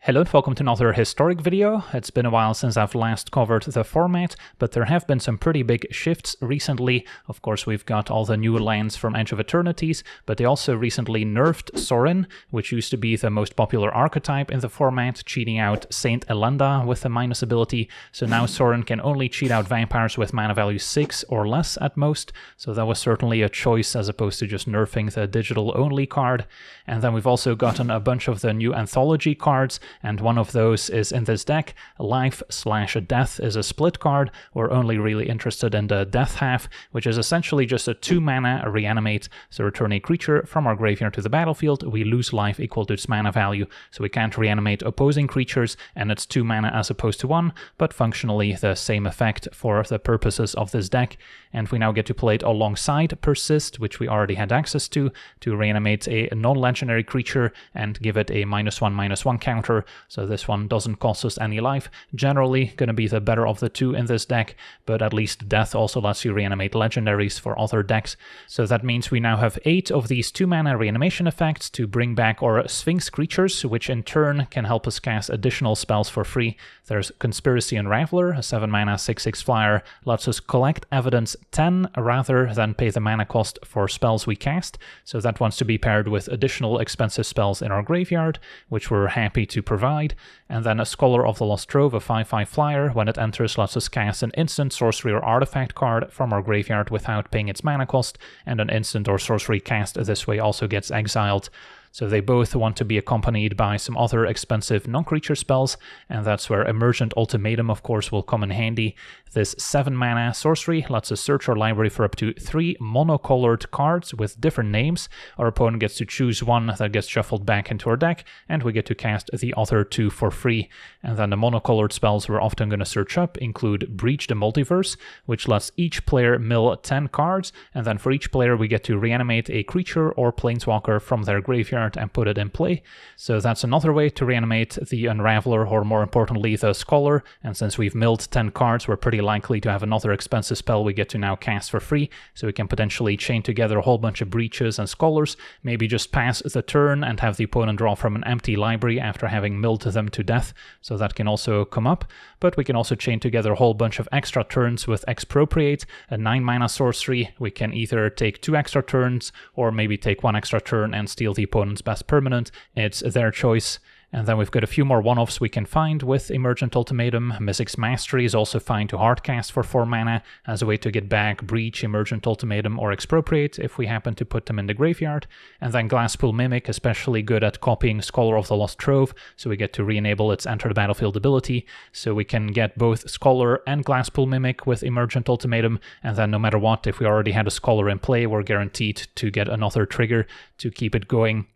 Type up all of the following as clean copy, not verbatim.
Hello and welcome to another historic video. It's been a while since I've last covered the format, but there have been some pretty big shifts recently. Of course, we've got all the new lands from Edge of Eternities, but they also recently nerfed Sorin, which used to be the most popular archetype in the format, cheating out Saint Elenda with the minus ability. So now Sorin can only cheat out vampires with mana value 6 or less at most. So that was certainly a choice as opposed to just nerfing the digital only card. And then we've also gotten a bunch of the new anthology cards, and one of those is in this deck. Life/Death is a split card. We're only really interested in the Death half, which is essentially just a 2-mana reanimate. So return a creature from our graveyard to the battlefield, we lose life equal to its mana value. So we can't reanimate opposing creatures, and it's 2 mana as opposed to 1, but functionally the same effect for the purposes of this deck. And we now get to play it alongside Persist, which we already had access to reanimate a non-legendary creature and give it a -1/-1 counter. So this one doesn't cost us any life. Generally going to be the better of the two in this deck, but at least Death also lets you reanimate legendaries for other decks. So that means we now have 8 of these 2-mana reanimation effects to bring back our Sphinx creatures, which in turn can help us cast additional spells for free. There's Conspiracy Unraveler, a 7-mana 6/6 flyer, lets us collect evidence 10 rather than pay the mana cost for spells we cast. So that wants to be paired with additional expensive spells in our graveyard, which we're happy to provide. And then a Scholar of the Lost Trove, a 5/5 flyer, when it enters lets us cast an instant sorcery or artifact card from our graveyard without paying its mana cost, and an instant or sorcery cast this way also gets exiled. So they both want to be accompanied by some other expensive non-creature spells, and that's where Emergent Ultimatum, of course, will come in handy. This 7-mana sorcery lets us search our library for up to 3 monocolored cards with different names. Our opponent gets to choose one that gets shuffled back into our deck, and we get to cast the other 2 for free. And then the monocolored spells we're often going to search up include Breach the Multiverse, which lets each player mill 10 cards, and then for each player we get to reanimate a creature or planeswalker from their graveyard and put it in play. So that's another way to reanimate the Unraveler, or more importantly the Scholar, and since we've milled 10 cards we're pretty likely to have another expensive spell we get to now cast for free, so we can potentially chain together a whole bunch of Breaches and Scholars, maybe just pass the turn and have the opponent draw from an empty library after having milled them to death, so that can also come up. But we can also chain together a whole bunch of extra turns with Expropriate, a 9-mana sorcery. We can either take 2 extra turns or maybe take 1 extra turn and steal the opponent's best permanent. It's their choice. And then we've got a few more one-offs we can find with Emergent Ultimatum. Mystic's Mastery is also fine to hardcast for 4 mana as a way to get back Breach, Emergent Ultimatum, or Expropriate if we happen to put them in the graveyard. And then Glasspool Mimic, especially good at copying Scholar of the Lost Trove, so we get to re-enable its Enter the Battlefield ability. So we can get both Scholar and Glasspool Mimic with Emergent Ultimatum, and then no matter what, if we already had a Scholar in play, we're guaranteed to get another trigger to keep it going.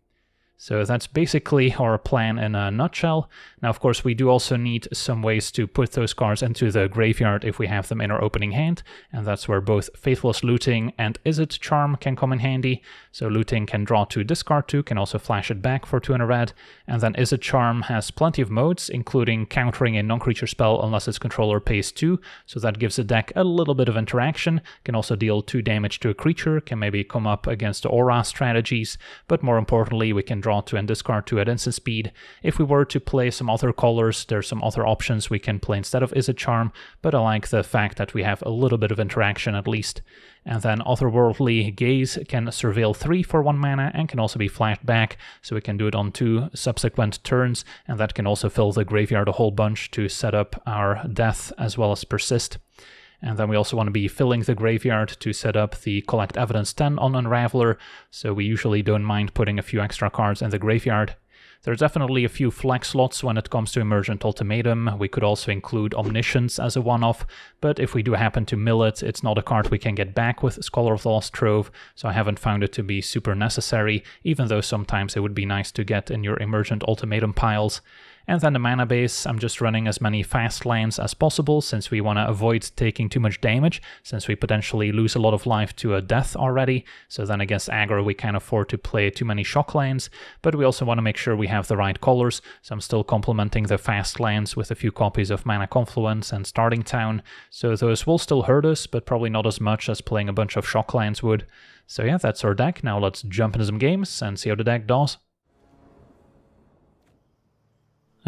So that's basically our plan in a nutshell. Now, of course, we do also need some ways to put those cards into the graveyard if we have them in our opening hand, and that's where both Faithless Looting and Izzet Charm can come in handy. So Looting can draw 2, discard 2, can also flash it back for 2 and a red, and then Izzet Charm has plenty of modes, including countering a non-creature spell unless its controller pays 2, so that gives the deck a little bit of interaction, can also deal 2 damage to a creature, can maybe come up against the aura strategies, but more importantly, we can draw 2 and discard 2 at instant speed. If we were to play some other colors, there's some other options we can play instead of Izzet Charm, but I like the fact that we have a little bit of interaction at least. And then Otherworldly Gaze can surveil 3 for 1 mana and can also be flashed back, so we can do it on 2 subsequent turns, and that can also fill the graveyard a whole bunch to set up our Death as well as Persist. And then we also want to be filling the graveyard to set up the Collect Evidence 10 on Unraveler, so we usually don't mind putting a few extra cards in the graveyard. There's definitely a few flex slots when it comes to Emergent Ultimatum. We could also include Omniscience as a one-off, but if we do happen to mill it, it's not a card we can get back with Scholar of the Lost Trove, so I haven't found it to be super necessary, even though sometimes it would be nice to get in your Emergent Ultimatum piles. And then the mana base, I'm just running as many fast lands as possible since we want to avoid taking too much damage, since we potentially lose a lot of life to a death already. So then against aggro we can't afford to play too many shock lands, but we also want to make sure we have the right colors, so I'm still complementing the fast lands with a few copies of Mana Confluence and Starting Town. So those will still hurt us, but probably not as much as playing a bunch of shock lands would. So yeah, that's our deck. Now let's jump into some games and see how the deck does.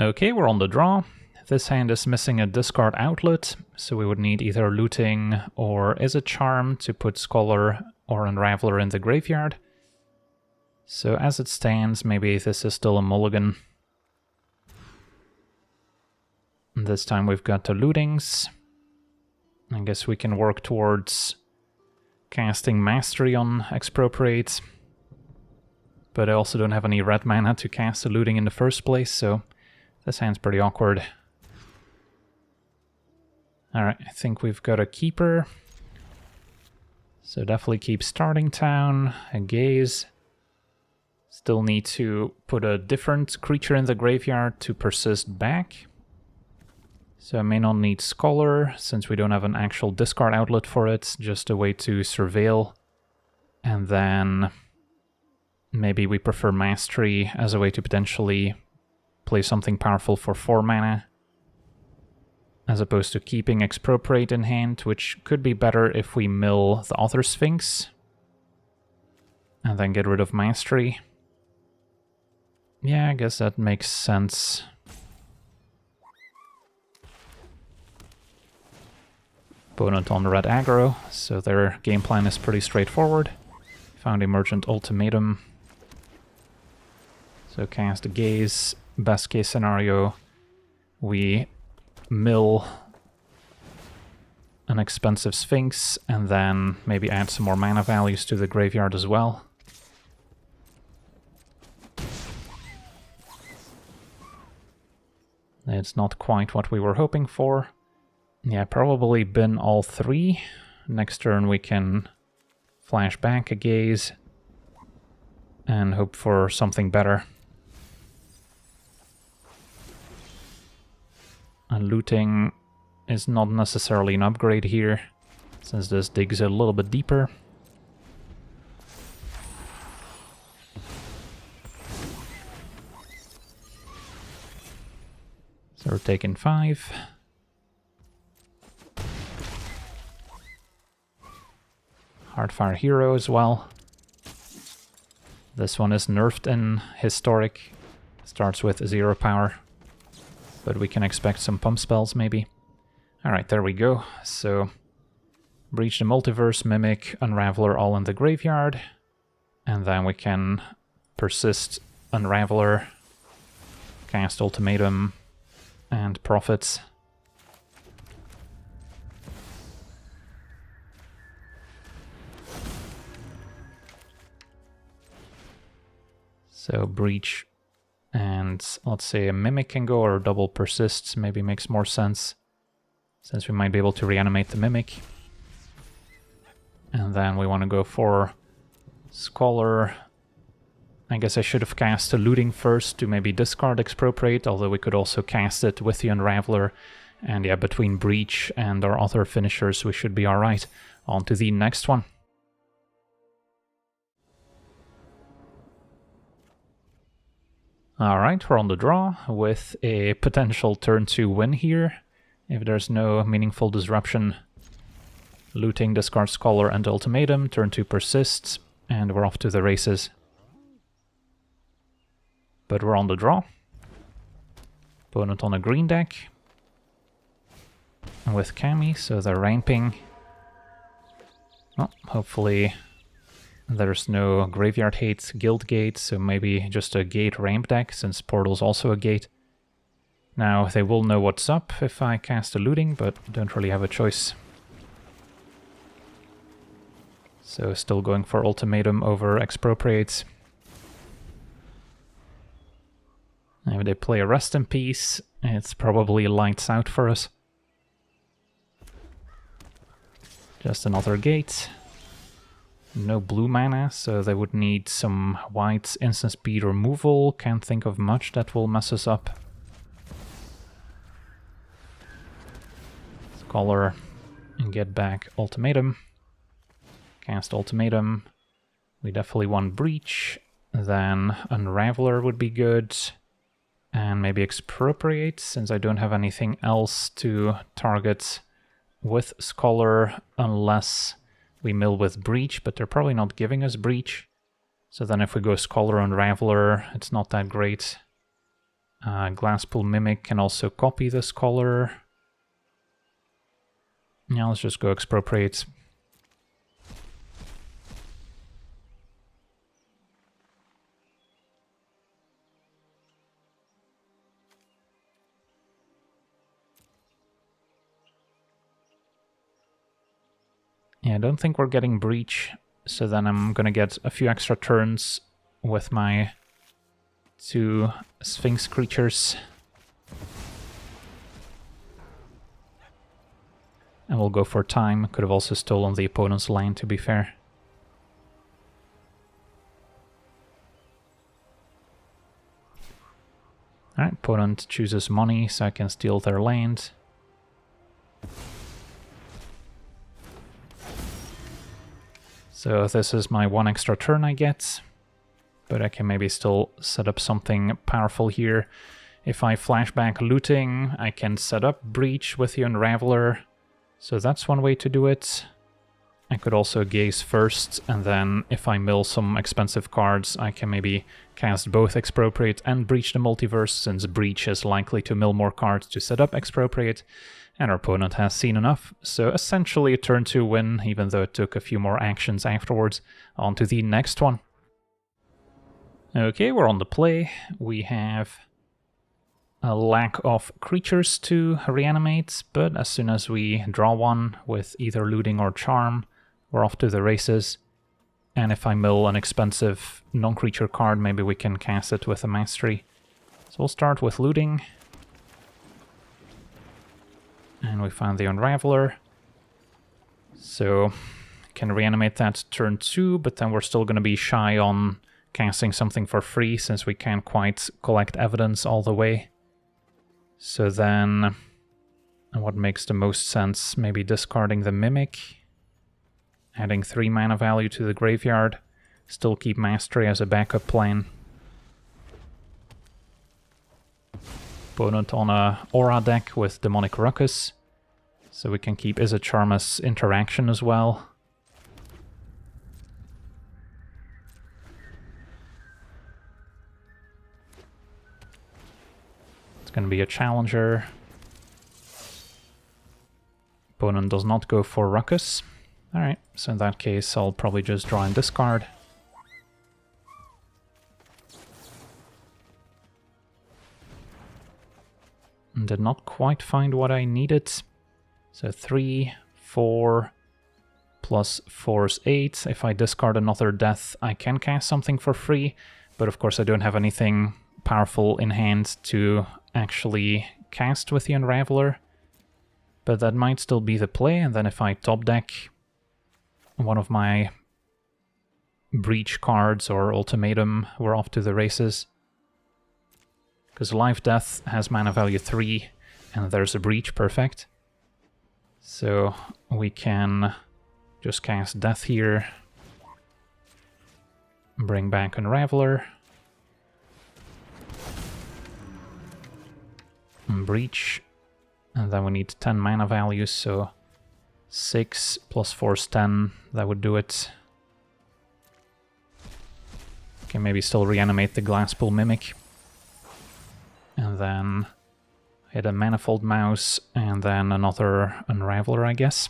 Okay, we're on the draw. This hand is missing a discard outlet, so we would need either Looting or Is a Charm to put Scholar or Unraveler in the graveyard. So as it stands, maybe this is still a mulligan. This time we've got the Lootings. I guess we can work towards casting Mastery on Expropriate. But I also don't have any red mana to cast the Looting in the first place, so this hand's pretty awkward. Alright, I think we've got a Keeper. So definitely keep Starting Town, a Gaze. Still need to put a different creature in the graveyard to persist back. So I may not need Scholar, since we don't have an actual discard outlet for it, just a way to surveil. And then maybe we prefer Mastery as a way to potentially play something powerful for 4 mana, as opposed to keeping Expropriate in hand, which could be better if we mill the other Sphinx, and then get rid of Mastery. Yeah, I guess that makes sense. Opponent on red aggro, so their game plan is pretty straightforward. Found Emergent Ultimatum. So cast a Gaze. Best case scenario, we mill an expensive Sphinx and then maybe add some more mana values to the graveyard as well. It's not quite what we were hoping for. Yeah, probably bin all 3. Next turn we can flash back a Gaze and hope for something better. And Looting is not necessarily an upgrade here, since this digs a little bit deeper. So we're taking 5. Heartfire Hero as well. This one is nerfed in Historic. Starts with 0 power. But we can expect some pump spells, maybe. Alright, there we go. So, Breach the Multiverse, Mimic, Unraveler all in the graveyard. And then we can persist Unraveler, cast Ultimatum, and Prophets. So, Breach and let's say a Mimic can go, or double Persists maybe makes more sense, since we might be able to reanimate the Mimic. And then we want to go for Scholar. I guess I should have cast a Looting first to maybe discard Expropriate, although we could also cast it with the Unraveler. And yeah, between Breach and our other finishers we should be alright. On to the next one. Alright, we're on the draw with a potential turn 2 win here, if there's no meaningful disruption. Looting, discard Scholar and Ultimatum, turn 2 persists, and we're off to the races. But we're on the draw. Opponent on a green deck. With Kami, so they're ramping. Well, hopefully there's no Graveyard Hate Guild Gate, so maybe just a Gate ramp deck, since Portal's also a gate. Now, they will know what's up if I cast a Looting, but don't really have a choice. So still going for Ultimatum over Expropriates. And if they play a Rest in Peace, it's probably lights out for us. Just another gate. No blue mana, so they would need some white instant speed removal. Can't think of much that will mess us up. Scholar and get back Ultimatum. Cast Ultimatum. We definitely want Breach. Then Unraveler would be good. And maybe Expropriate, since I don't have anything else to target with Scholar unless we mill with Breach, but they're probably not giving us Breach. So then if we go Scholar Unraveler, it's not that great. Glasspool Mimic can also copy the Scholar. Yeah, let's just go Expropriate. Yeah, I don't think we're getting Breach, so then I'm gonna get a few extra turns with my 2 Sphinx creatures. And we'll go for time. Could have also stolen the opponent's land, to be fair. Alright, opponent chooses money, so I can steal their land. So this is my 1 extra turn I get, but I can maybe still set up something powerful here. If I flashback looting, I can set up Breach with the Unraveler, so that's one way to do it. I could also gaze first, and then if I mill some expensive cards, I can maybe cast both Expropriate and Breach the Multiverse, since Breach is likely to mill more cards to set up Expropriate, and our opponent has seen enough. So essentially a turn 2 win, even though it took a few more actions afterwards. On to the next one. Okay, we're on the play. We have a lack of creatures to reanimate, but as soon as we draw one with either looting or charm, we're off to the races. And if I mill an expensive non-creature card, maybe we can cast it with a mastery. So we'll start with looting. And we found the Unraveler. So can reanimate that turn 2, but then we're still going to be shy on casting something for free since we can't quite collect evidence all the way. So then, what makes the most sense? Maybe discarding the Mimic, adding 3 mana value to the graveyard, still keep Mastery as a backup plan. Opponent on a Aura deck with Demonic Ruckus, so we can keep Izzet Interaction as well. It's going to be a Challenger. Opponent does not go for Ruckus. Alright, so in that case I'll probably just draw and discard. Did not quite find what I needed. So 3, 4, plus 4 is 8. If I discard another death, I can cast something for free, but of course I don't have anything powerful in hand to actually cast with the Unraveler. But that might still be the play, and then if I top deck one of my Breach cards or Ultimatum, we're off to the races. Because Life Death has mana value 3, and there's a Breach, perfect. So we can just cast Death here, bring back Unraveler, and Breach, and then we need 10 mana values, so 6 plus 4 is 10, that would do it. Can maybe still reanimate the Glasspool Mimic. And then hit a Manifold Mouse, and then another Unraveler, I guess.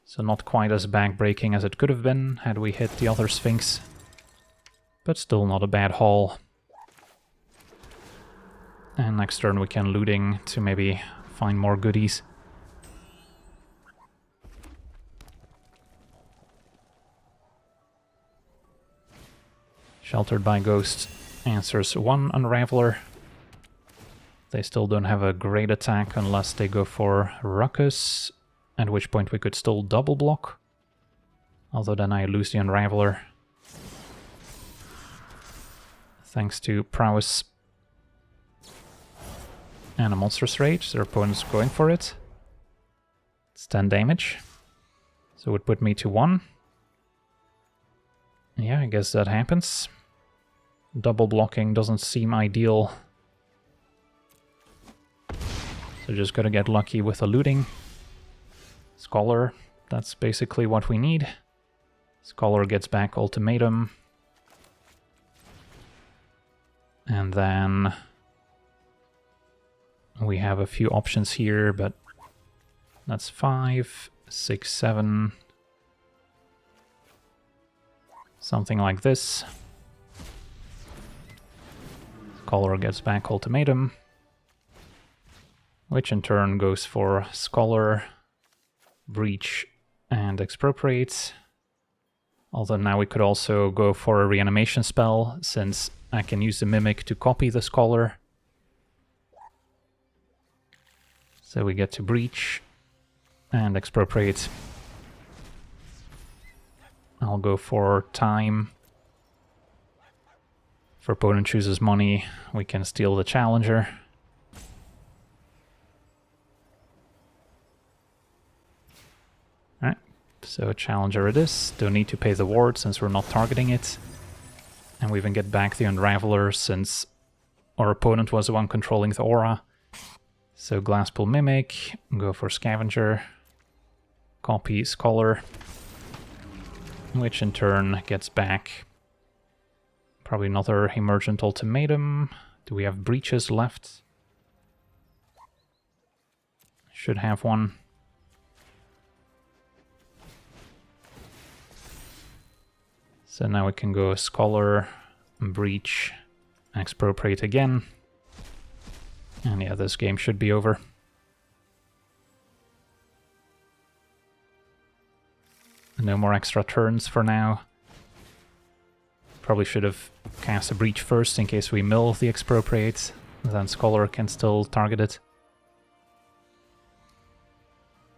So not quite as back-breaking as it could have been had we hit the other Sphinx. But still not a bad haul. And next turn we can looting to maybe find more goodies. Sheltered by Ghost answers 1 Unraveler. They still don't have a great attack unless they go for Ruckus, at which point we could still double block. Although then I lose the Unraveler. Thanks to Prowess and a Monstrous Rage, their opponent's going for it. It's 10 damage. So it would put me to 1. Yeah, I guess that happens. Double blocking doesn't seem ideal. So just gotta get lucky with a looting. Scholar, that's basically what we need. Scholar gets back Ultimatum. And then we have a few options here, but that's 5, 6, 7. Something like this. Scholar gets back ultimatum, which in turn goes for Scholar, Breach, and Expropriate. Although now we could also go for a reanimation spell, since I can use the Mimic to copy the Scholar. So we get to Breach and Expropriate. I'll go for Time. If our opponent chooses money, we can steal the Challenger. Alright, so Challenger it is. Don't need to pay the ward since we're not targeting it. And we even get back the Unraveler since our opponent was the one controlling the aura. So Glasspool Mimic, go for Scavenger, copy Scholar, which in turn gets back probably another Emergent Ultimatum. Do we have breaches left? Should have one. So now we can go Scholar, Breach, Expropriate again. And yeah, this game should be over. No more extra turns for now. Probably should have cast a Breach first in case we mill the Expropriate. Then Scholar can still target it.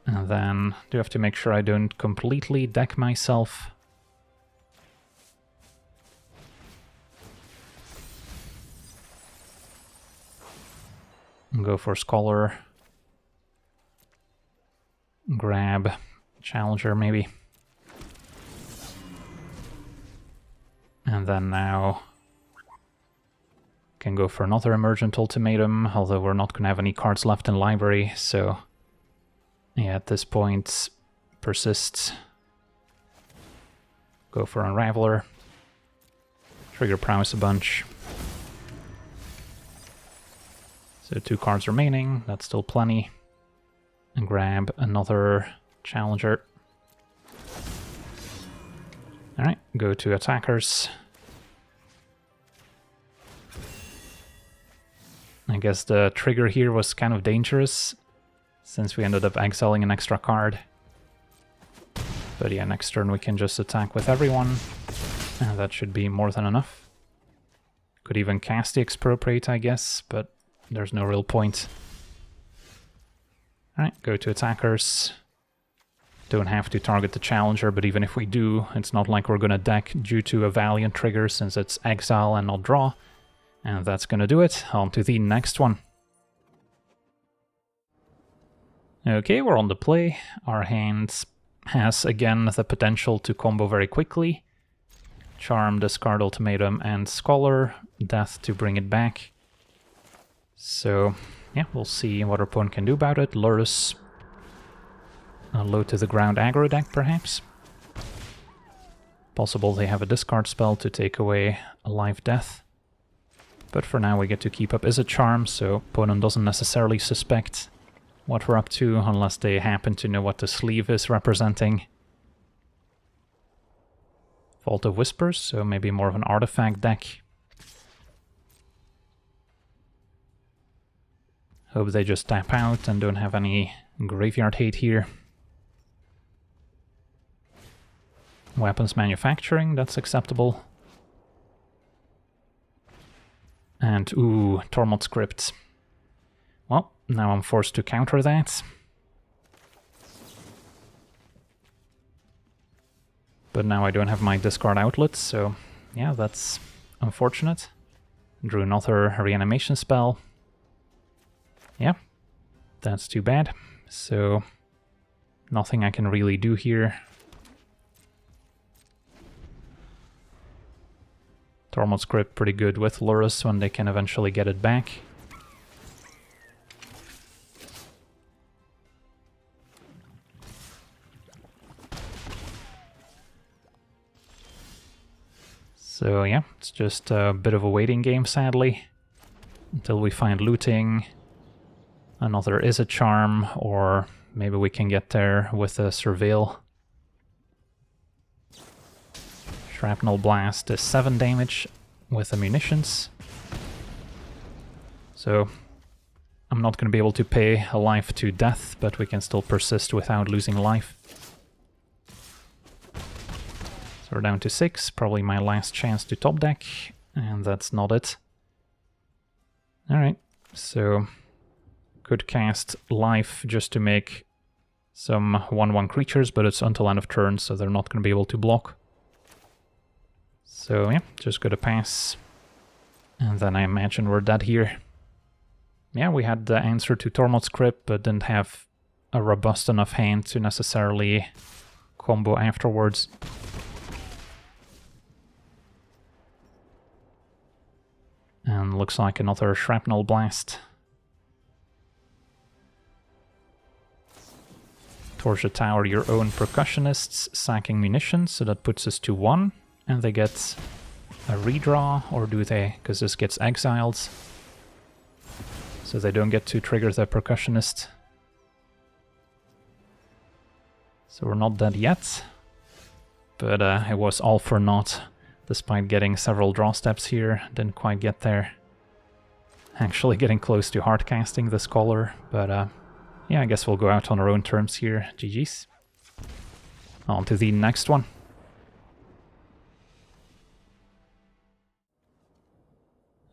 And then do have to make sure I don't completely deck myself. Go for Scholar. Grab Challenger maybe. And then now can go for another Emergent Ultimatum, although we're not going to have any cards left in library, so yeah, at this point, persist. Go for Unraveler. Trigger Prowess a bunch. So 2 cards remaining, that's still plenty. And grab another Challenger. Alright, go to attackers. I guess the trigger here was kind of dangerous, since we ended up exiling an extra card. But yeah, next turn we can just attack with everyone, and that should be more than enough. Could even cast the Expropriate, I guess, but there's no real point. Alright, go to attackers. Don't have to target the Challenger, but even if we do, it's not like we're gonna deck due to a Valiant trigger, since it's exile and not draw. And that's gonna do it. On to the next one. Okay, we're on the play. Our hand has again the potential to combo very quickly. Charm, discard Ultimatum, and Scholar. Death to bring it back. So, yeah, we'll see what our opponent can do about it. Lurrus. A low to the ground aggro deck, perhaps. Possible they have a discard spell to take away a live death. But for now we get to keep up Izzet Charm, so opponent doesn't necessarily suspect what we're up to, unless they happen to know what the sleeve is representing. Vault of Whispers, so maybe more of an artifact deck. Hope they just tap out and don't have any graveyard hate here. Weapons manufacturing, that's acceptable. And ooh, Tormod Script. Well, now I'm forced to counter that. But now I don't have my discard outlets, so yeah, that's unfortunate. Drew another reanimation spell. Yeah, that's too bad. So nothing I can really do here. Tormod Script pretty good with Lurrus when they can eventually get it back. So yeah, it's just a bit of a waiting game, sadly. until we find looting. Another is a charm, or maybe we can get there with a surveil. Shrapnel blast is 7 damage with the munitions. So I'm not going to be able to pay a life to death, but we can still persist without losing life. So we're down to 6, probably my last chance to top deck, and that's not it. Alright, so could cast life just to make some 1/1 creatures, but it's until end of turn, so they're not going to be able to block. So yeah, just gotta pass. And then I imagine we're dead here. Yeah, we had the answer to Tormod's Crypt, but didn't have a robust enough hand to necessarily combo afterwards. And looks like another Shrapnel Blast. Torch the tower, your own percussionists, sacking munitions, so that puts us to 1. And they get a redraw, or do they? Because this gets exiled. So they don't get to trigger the percussionist. So we're not dead yet. But it was all for naught. Despite getting several draw steps here, didn't quite get there. Actually getting close to hardcasting the Scholar, but yeah, I guess we'll go out on our own terms here. GG's. On to the next one.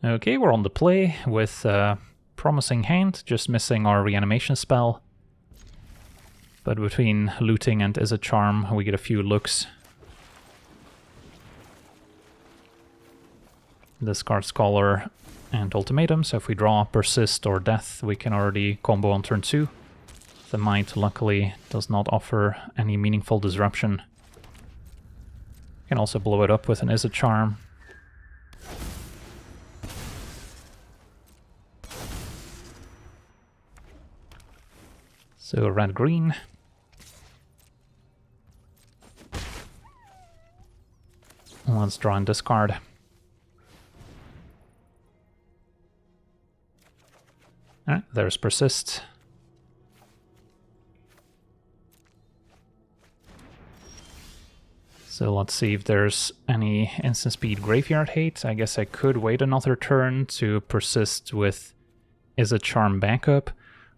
Okay, we're on the play with a promising hand, just missing our reanimation spell. But between looting and is a charm, we get a few looks. Discard Scholar and Ultimatum, so if we draw Persist or Death, we can already combo on turn 2. The Might, luckily, does not offer any meaningful disruption. You can also blow it up with an Is a Charm. So red-green. Let's draw and discard. Alright, there's Persist. So let's see if there's any instant speed graveyard hate. I guess I could wait another turn to persist with Is a Charm backup.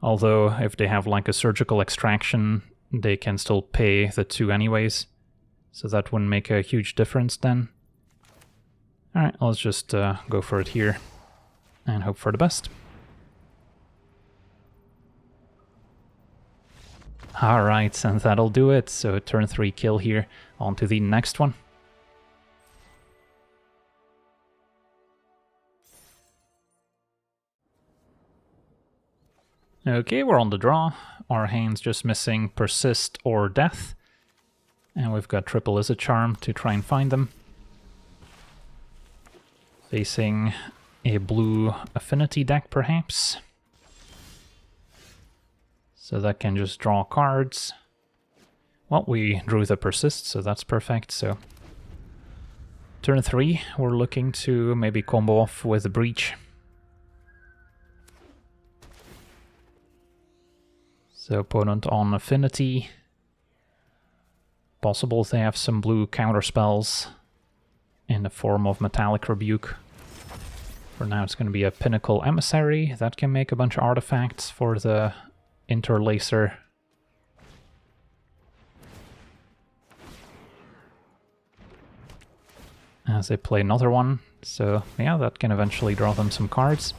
Although if they have like a surgical extraction, they can still pay the 2 anyways. So that wouldn't make a huge difference then. Alright, let's just go for it here and hope for the best. Alright, and that'll do it. So turn 3 kill here. On to the next one. Okay, we're on the draw. Our hand's just missing Persist or Death. And we've got triple Is a Charm to try and find them. Facing a blue Affinity deck, perhaps. So that can just draw cards. Well, we drew the Persist, so that's perfect. So turn 3, we're looking to maybe combo off with Breach. So opponent on Affinity. Possible they have some blue counter spells in the form of Metallic Rebuke. For now it's going to be a Pinnacle Emissary that can make a bunch of artifacts for the Interlacer. As they play another one, so yeah, that can eventually draw them some cards.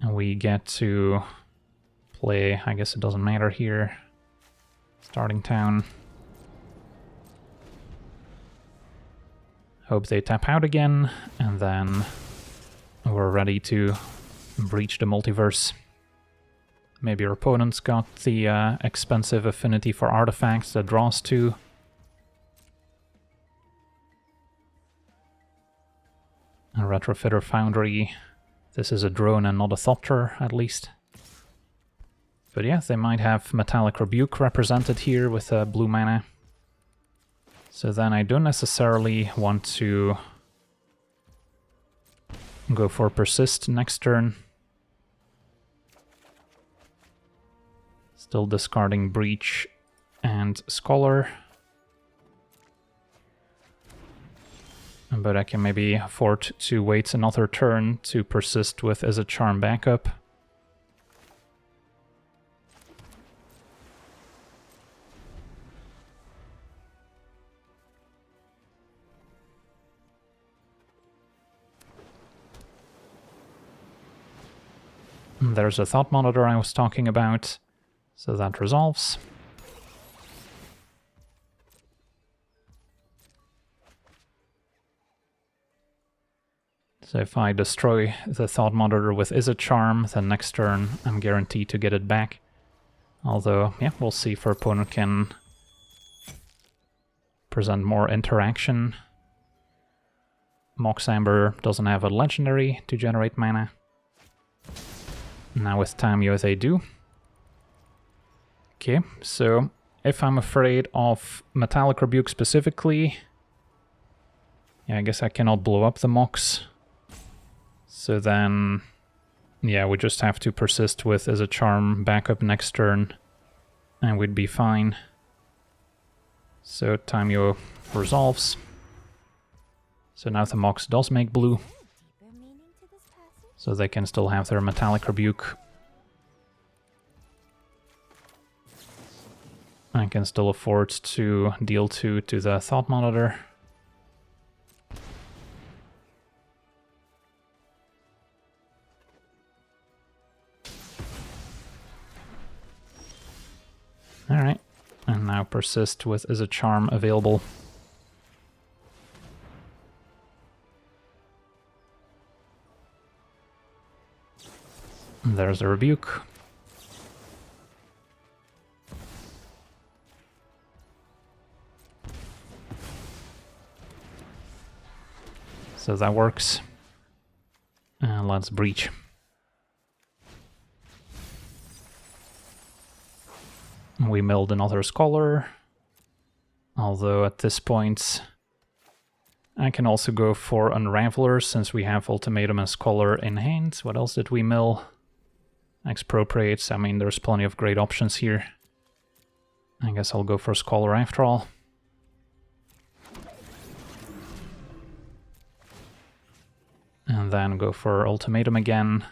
And we get to play, I guess it doesn't matter here, starting town. Hope they tap out again, and then we're ready to breach the multiverse. Maybe your opponent's got the expensive affinity for artifacts that draws 2. A Retrofitter Foundry. This is a drone and not a Thopter, at least. But yeah, they might have Metallic Rebuke represented here with blue mana. So then I don't necessarily want to Go for Persist next turn. Still discarding Breach and Scholar. But I can maybe afford to wait another turn to persist with as a charm backup. There's a thought monitor I was talking about, so that resolves. So if I destroy the thought monitor with Is a Charm, then next turn I'm guaranteed to get it back. Although, yeah, we'll see if our opponent can present more interaction. Mox Amber doesn't have a legendary to generate mana. Now with Tamio they do. Okay, so if I'm afraid of Metallic Rebuke specifically, yeah, I guess I cannot blow up the Mox. So then, yeah, we just have to persist with as a charm backup next turn, and we'd be fine. So Tamio resolves. So now the Mox does make blue. So they can still have their Metallic Rebuke. I can still afford to deal 2 to the Thought Monitor. Alright, and now persist with Is a Charm available. There's a Rebuke. So that works. And let's Breach. We milled another Scholar, although at this point I can also go for Unraveler since we have Ultimatum and Scholar in hand. What else did we mill? Expropriates. I mean, there's plenty of great options here. I guess I'll go for Scholar after all. And then go for Ultimatum again.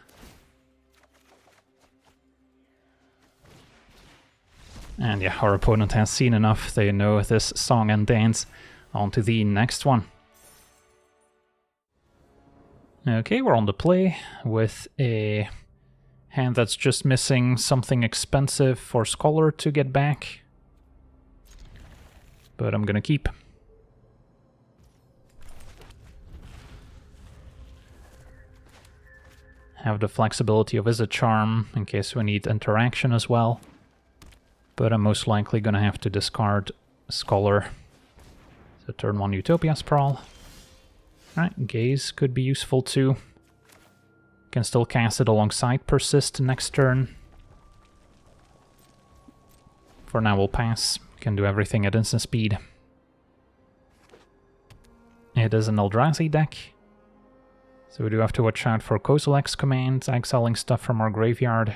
And yeah, our opponent has seen enough. They know this song and dance. On to the next one. Okay, we're on the play with a hand that's just missing something expensive for Scholar to get back. But I'm gonna keep. Have the flexibility of Is a Charm in case we need interaction as well. But I'm most likely gonna have to discard Scholar. So turn 1 Utopia Sprawl. Alright, Gaze could be useful too. Can still cast it alongside Persist next turn. For now we'll pass. Can do everything at instant speed. It is an Eldrazi deck. So we do have to watch out for Coast LLC commands, exiling stuff from our graveyard.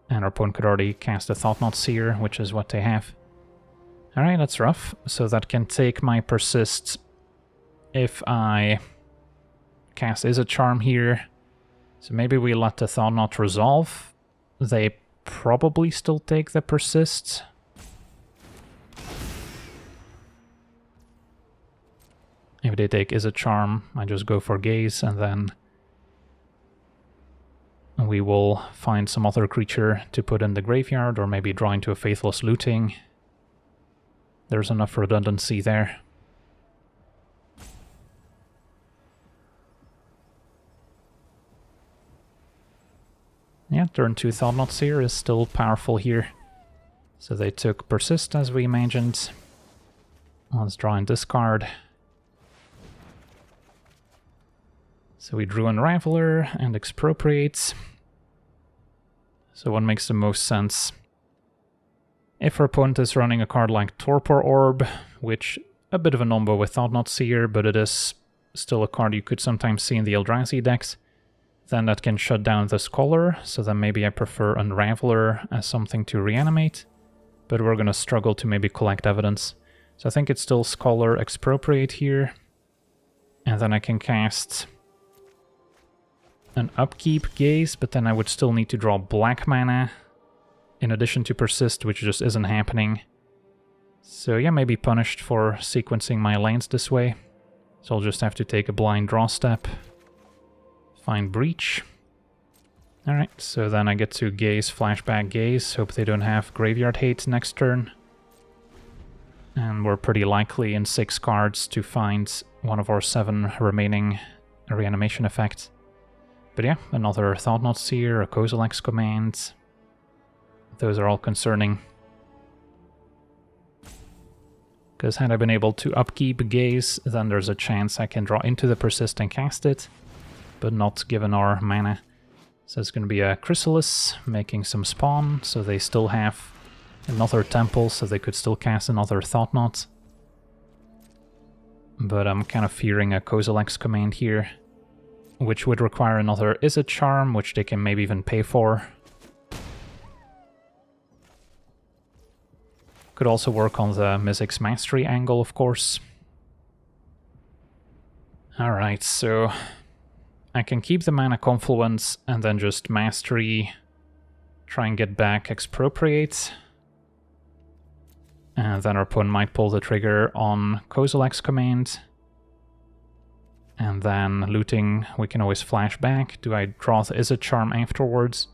And our opponent could already cast a Thought-Knot Seer, which is what they have. Alright, that's rough. So that can take my Persist if I cast Is a Charm here. So maybe we let the Thought-Knot resolve. They probably still take the Persist. If they take Is a Charm, I just go for Gaze, and then we will find some other creature to put in the graveyard, or maybe draw into a Faithless Looting. There's enough redundancy there. Yeah, turn 2 Thought-Knot Seer is still powerful here. So they took Persist as we imagined. Let's draw and discard. So we drew Unraveler and Expropriates. So what makes the most sense? If our opponent is running a card like Torpor Orb, which a bit of a nombo with Thought-Knot Seer, but it is still a card you could sometimes see in the Eldrazi decks. Then that can shut down the Scholar, so then maybe I prefer Unraveler as something to reanimate. But we're gonna struggle to maybe collect evidence. So I think it's still Scholar Expropriate here. And then I can cast an Upkeep Gaze, but then I would still need to draw black mana in addition to Persist, which just isn't happening. So yeah, maybe punished for sequencing my lands this way. So I'll just have to take a blind draw step. Find Breach. Alright, so then I get to Gaze, Flashback, Gaze. Hope they don't have Graveyard Hate next turn. And we're pretty likely in 6 cards to find one of our 7 remaining reanimation effects. But yeah, another Thought-Knot Seer, a Kozilek's Command. Those are all concerning. Because had I been able to upkeep Gaze, then there's a chance I can draw into the Persist and cast it. But not given our mana. So it's going to be a Chrysalis, making some spawn, so they still have another Temple, so they could still cast another Thought-Knot. But I'm kind of fearing a Kozilek's Command here, which would require another Izzet Charm, which they can maybe even pay for. Could also work on the Mizzix Mastery angle, of course. Alright, so I can keep the mana Confluence and then just Mastery, try and get back Expropriate. And then our opponent might pull the trigger on Kozilek's Command. And then looting, we can always flash back. Do I draw the Izzet Charm afterwards?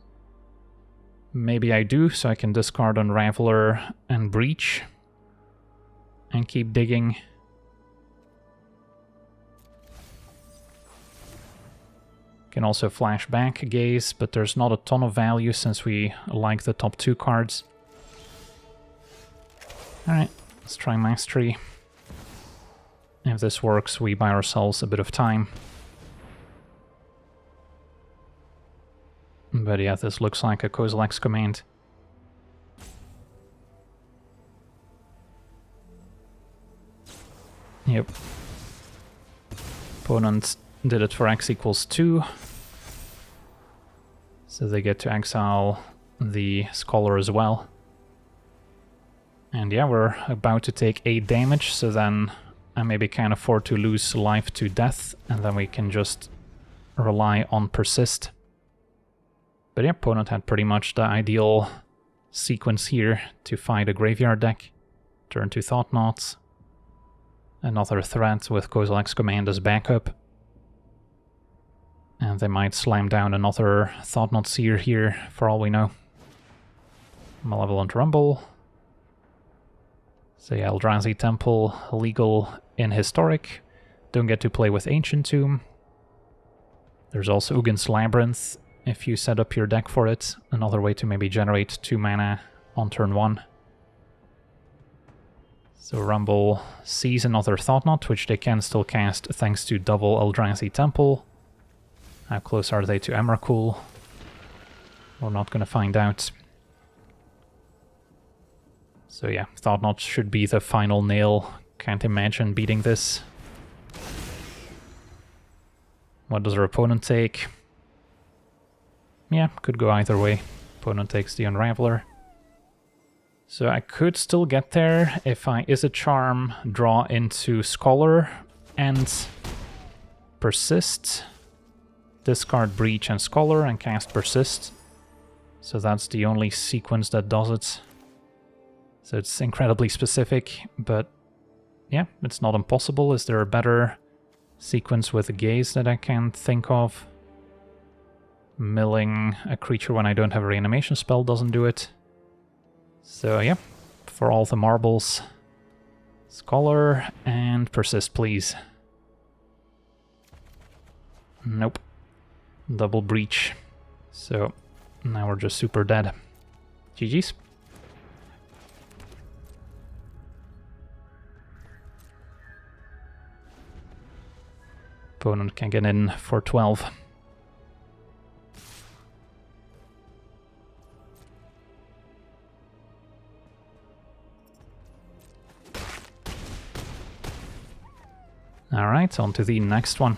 Maybe I do, so I can discard Unraveler and Breach. And keep digging. Can also flash back Gaze, but there's not a ton of value since we like the top 2 cards. Alright, let's try Mastery. If this works, we buy ourselves a bit of time. But yeah, this looks like a Kozilek's Command. Yep. Opponent did it for x equals 2. So they get to exile the Scholar as well. And yeah, we're about to take 8 damage, so then I maybe can afford to lose life to death, and then we can just rely on Persist. But yeah, opponent had pretty much the ideal sequence here to fight a graveyard deck. Turn to Thought-Knot. Another threat with Kozilek's Command as backup. And they might slam down another Thought-Knot Seer here, for all we know. Malevolent Rumble. So yeah, Eldrazi Temple, legal in Historic. Don't get to play with Ancient Tomb. There's also Ugin's Labyrinth, if you set up your deck for it. Another way to maybe generate 2 mana on turn 1. So Rumble sees another Thought-Knot, which they can still cast thanks to double Eldrazi Temple. How close are they to Emrakul? We're not going to find out. So yeah, Thought-Knot should be the final nail. Can't imagine beating this. What does our opponent take? Yeah, could go either way. Opponent takes the Unraveler. So I could still get there if I Izzet Charm, draw into Scholar, and Persist. Discard Breach and Scholar and cast Persist. So that's the only sequence that does it. So it's incredibly specific, but yeah, it's not impossible. Is there a better sequence with a Gaze that I can think of? Milling a creature when I don't have a reanimation spell doesn't do it. So yeah, for all the marbles, Scholar and Persist, please. Nope. Double Breach. So now we're just super dead. GG's. Opponent can get in for 12. Alright, on to the next one.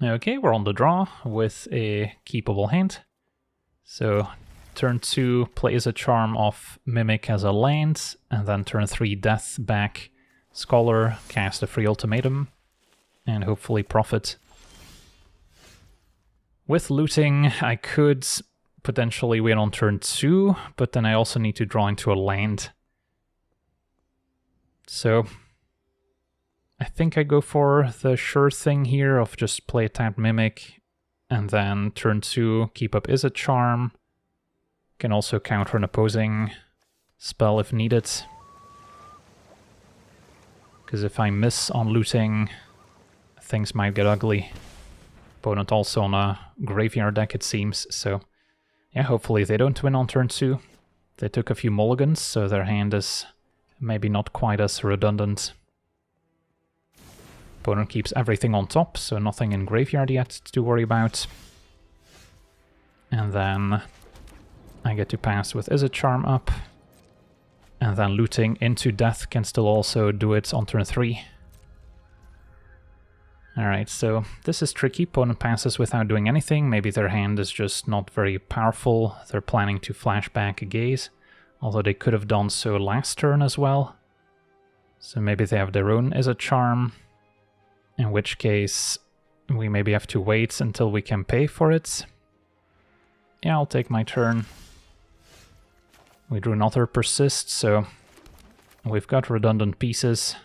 Okay, we're on the draw with a keepable hand. So turn 2, plays a charm off Mimic as a land, and then turn 3, Death back Scholar, cast a free ultimatum, and hopefully profit. With looting, I could potentially win on turn 2, but then I also need to draw into a land. So I think I go for the sure thing here of just play a tapped Mimic, and then turn 2, keep up Is a Charm. Can also counter an opposing spell if needed. Because if I miss on looting, things might get ugly. Opponent also on a graveyard deck, it seems, so yeah, hopefully they don't win on turn 2. They took a few mulligans, so their hand is maybe not quite as redundant. Opponent keeps everything on top, so nothing in graveyard yet to worry about. And then I get to pass with Is a Charm up. And then looting into Death can still also do it on turn 3. Alright, so this is tricky. Opponent passes without doing anything. Maybe their hand is just not very powerful. They're planning to flashback a Gaze, although they could have done so last turn as well. So maybe they have their own Is a Charm. In which case, we maybe have to wait until we can pay for it. Yeah, I'll take my turn. We drew another Persist, so we've got redundant pieces.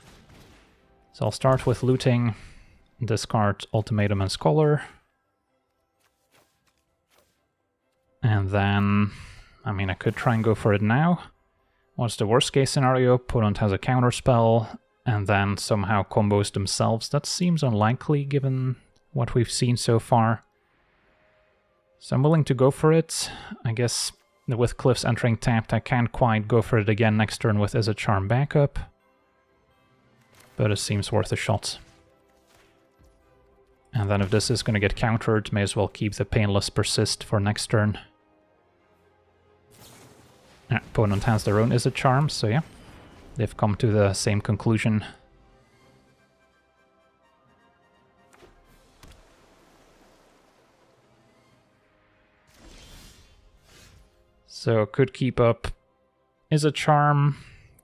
So I'll start with looting, discard Ultimatum and Scholar. And then, I mean, I could try and go for it now. What's the worst case scenario? Opponent has a counterspell, and then somehow combos themselves. That seems unlikely given what we've seen so far. So I'm willing to go for it. I guess with Cliffs entering tapped, I can't quite go for it again next turn with Is a Charm backup. But it seems worth a shot. And then if this is going to get countered, may as well keep the Painless Persist for next turn. Opponent has their own Is a Charm, so yeah. They've come to the same conclusion. So could keep up Is a Charm,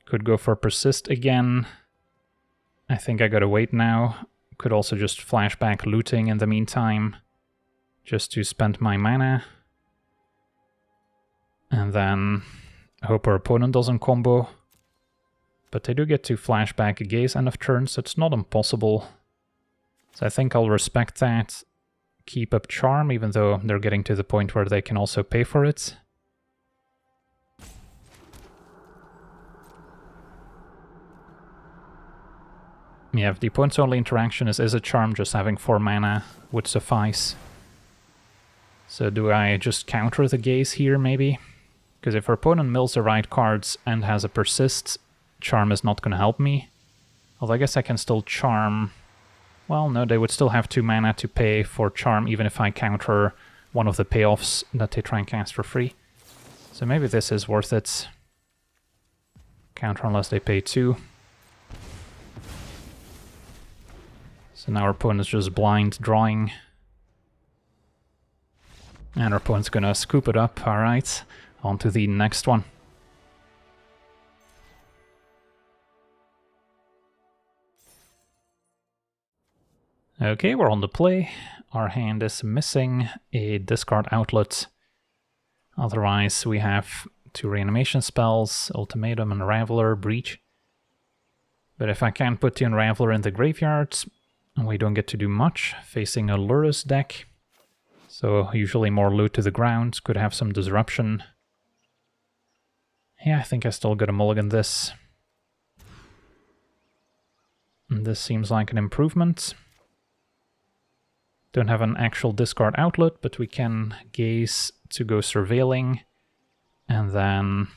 could go for Persist again. I think I gotta wait now. Could also just flashback looting in the meantime, just to spend my mana. And then hope our opponent doesn't combo. But they do get to flashback a Gaze end of turn, so it's not impossible. So I think I'll respect that. Keep up Charm, even though they're getting to the point where they can also pay for it. Yeah, if the opponent's only interaction is a Charm, just having 4 mana would suffice. So do I just counter the Gaze here, maybe? Because if our opponent mills the right cards and has a Persist, Charm is not going to help me. Although I guess I can still Charm. Well, no, they would still have 2 mana to pay for Charm, even if I counter one of the payoffs that they try and cast for free. So maybe this is worth it. Counter unless they pay 2. So now our opponent's just blind drawing. And our opponent's gonna scoop it up, alright. On to the next one. Okay, we're on the play. Our hand is missing a discard outlet. Otherwise, we have 2 reanimation spells, Ultimatum, Unraveler, Breach. But if I can't put the Unraveler in the graveyard, we don't get to do much, facing a Lurrus deck. So usually more loot to the ground, could have some disruption. Yeah, I think I still got a mulligan this. And this seems like an improvement. Don't have an actual discard outlet, but we can Gaze to go surveilling. And then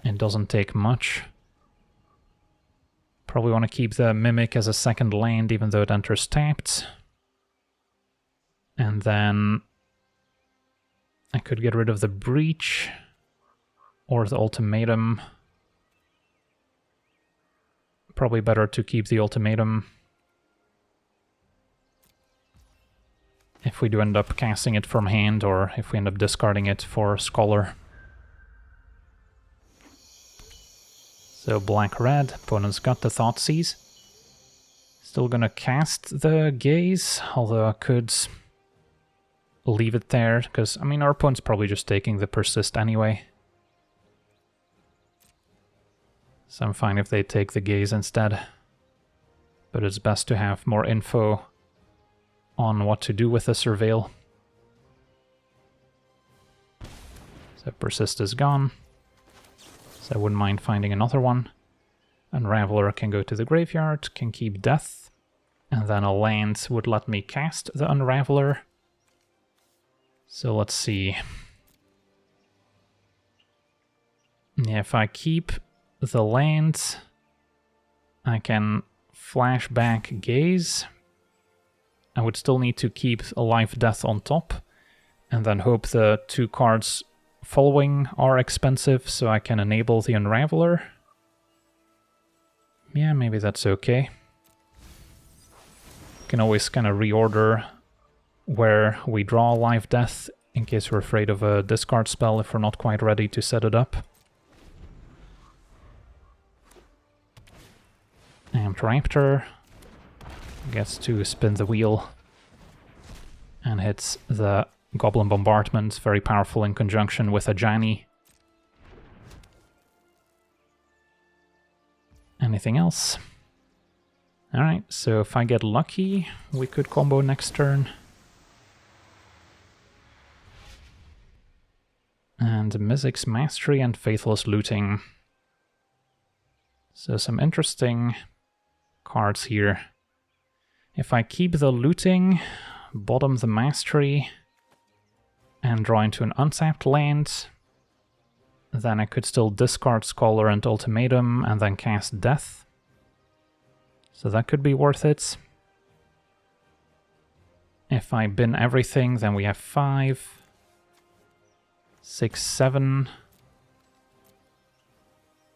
it doesn't take much. Probably want to keep the Mimic as a second land, even though it enters tapped. And then I could get rid of the breach or the ultimatum. Probably better to keep the ultimatum if we do end up casting it from hand, or if we end up discarding it for Scholar. So black-red, opponent's got the Thoughtseize. Still gonna cast the Gaze, although I could leave it there, because, I mean, our opponent's probably just taking the Persist anyway. So I'm fine if they take the Gaze instead. But it's best to have more info on what to do with the Surveil. So Persist is gone. So I wouldn't mind finding another one. Unraveler can go to the graveyard, can keep Death. And then a land would let me cast the Unraveler. So let's see. Yeah, if I keep the land, I can flashback Gaze. I would still need to keep a life death on top, and then hope the 2 cards following are expensive so I can enable the Unraveler. Yeah, maybe that's okay. Can always kind of reorder where we draw life death in case we're afraid of a discard spell if we're not quite ready to set it up. Amped Raptor gets to spin the wheel and hits the Goblin Bombardment, very powerful in conjunction with a Ajani. Anything else? Alright, so if I get lucky, we could combo next turn. And Mizzix's Mastery and Faithless Looting. So some interesting cards here. If I keep the Looting, bottom the Mastery, and draw into an untapped land, then I could still discard Scholar and Ultimatum and then cast Death. So that could be worth it. If I bin everything, then we have 5, 6, 7.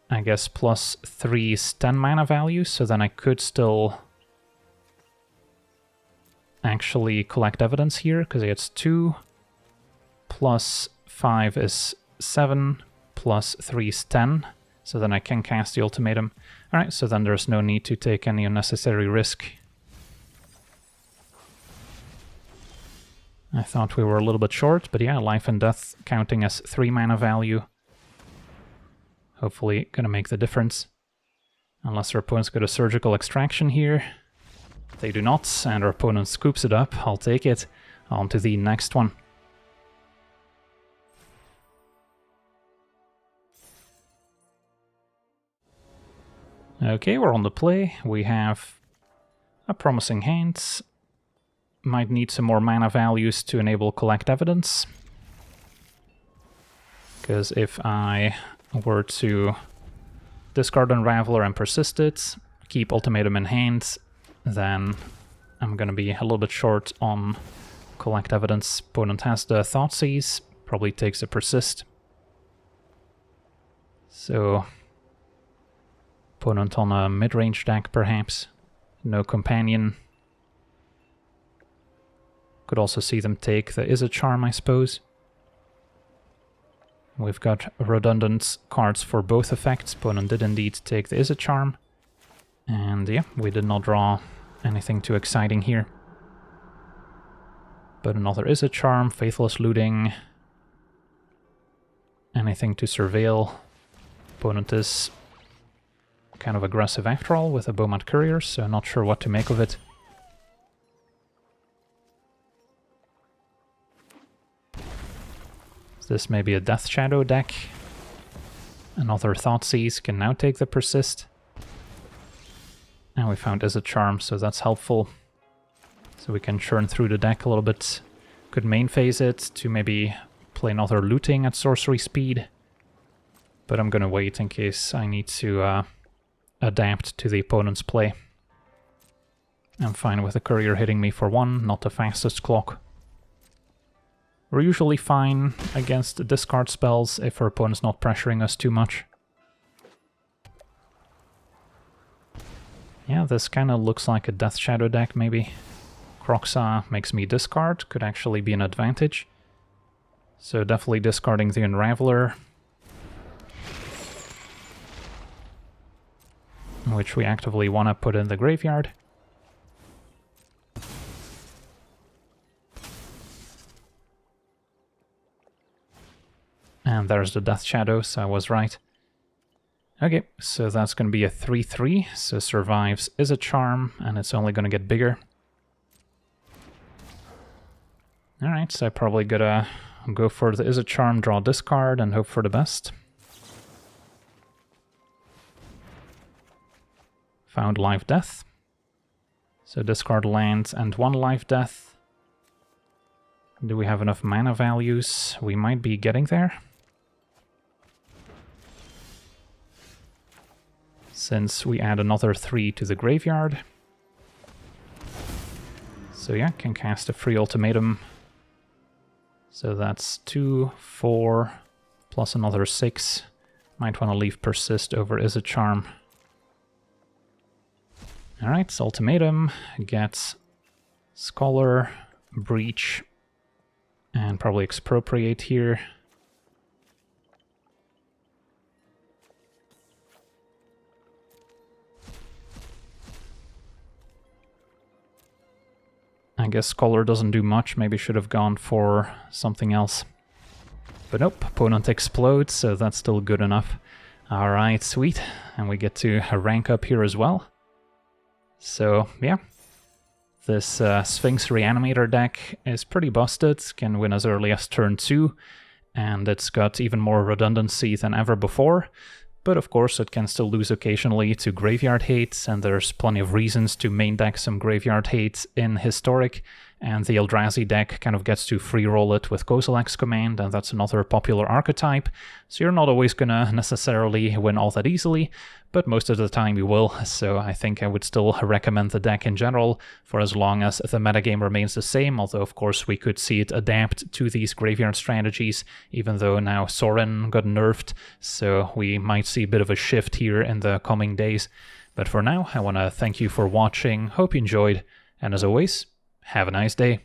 I guess plus 3 is 10 mana value, so then I could still actually collect evidence here, because it's 2, plus 5 is 7, plus 3 is 10, so then I can cast the Ultimatum. Alright, so then there's no need to take any unnecessary risk. I thought we were a little bit short, but yeah, life and death counting as 3 mana value. Hopefully gonna make the difference. Unless our opponent's got a Surgical Extraction here. They do not, and our opponent scoops it up. I'll take it. On to the next one. Okay, we're on the play. We have a promising hand. Might need some more mana values to enable Collect Evidence. Because if I were to discard Unraveler and persist it, keep Ultimatum in hand, then I'm going to be a little bit short on Collect Evidence. Opponent has the Thoughtseize, probably takes a Persist. So, opponent on a mid-range deck perhaps. No Companion. Could also see them take the Is a Charm, I suppose. We've got redundant cards for both effects. Opponent did indeed take the Is a Charm. And yeah, we did not draw anything too exciting here. But another Is a Charm, Faithless Looting. Anything to surveil. Opponent is kind of aggressive after all with a Bowmat Courier, so not sure what to make of it. This may be a Death Shadow deck. Another Thoughtseize can now take the Persist. And we found Is a Charm, so that's helpful. So we can churn through the deck a little bit. Could main phase it to maybe play another Looting at sorcery speed. But I'm gonna wait in case I need to adapt to the opponent's play. I'm fine with the Courier hitting me for 1, not the fastest clock. We're usually fine against discard spells if our opponent's not pressuring us too much. Yeah, this kind of looks like a Death Shadow deck, maybe. Kroxa makes me discard, could actually be an advantage. So definitely discarding the Unraveler, which we actively want to put in the graveyard. And there's the Death Shadow, so I was right. Okay, so that's going to be a 3/3, so survives is a charm, and it's only going to get bigger. Alright, so I probably gotta go for the is a charm, draw discard, and hope for the best. Found life death. So discard lands and 1 life death. Do we have enough mana values? We might be getting there. Since we add another 3 to the graveyard. So yeah, can cast a free ultimatum. So that's 2, 4, plus another 6. Might want to leave persist over is a charm. Alright, so ultimatum gets Scholar, Breach, and probably expropriate here. I guess Scholar doesn't do much, maybe should have gone for something else. But nope, opponent explodes, so that's still good enough. Alright, sweet. And we get to rank up here as well. So, yeah. This Sphinx Reanimator deck is pretty busted, can win as early as turn 2, and it's got even more redundancy than ever before. But of course it can still lose occasionally to Graveyard Hate, and there's plenty of reasons to main deck some Graveyard Hate in Historic, and the Eldrazi deck kind of gets to free roll it with Kozilek's Command, and that's another popular archetype, so you're not always gonna necessarily win all that easily, but most of the time you will, so I think I would still recommend the deck in general for as long as the metagame remains the same, although of course we could see it adapt to these graveyard strategies, even though now Sorin got nerfed, so we might see a bit of a shift here in the coming days. But for now, I want to thank you for watching, hope you enjoyed, and as always, have a nice day.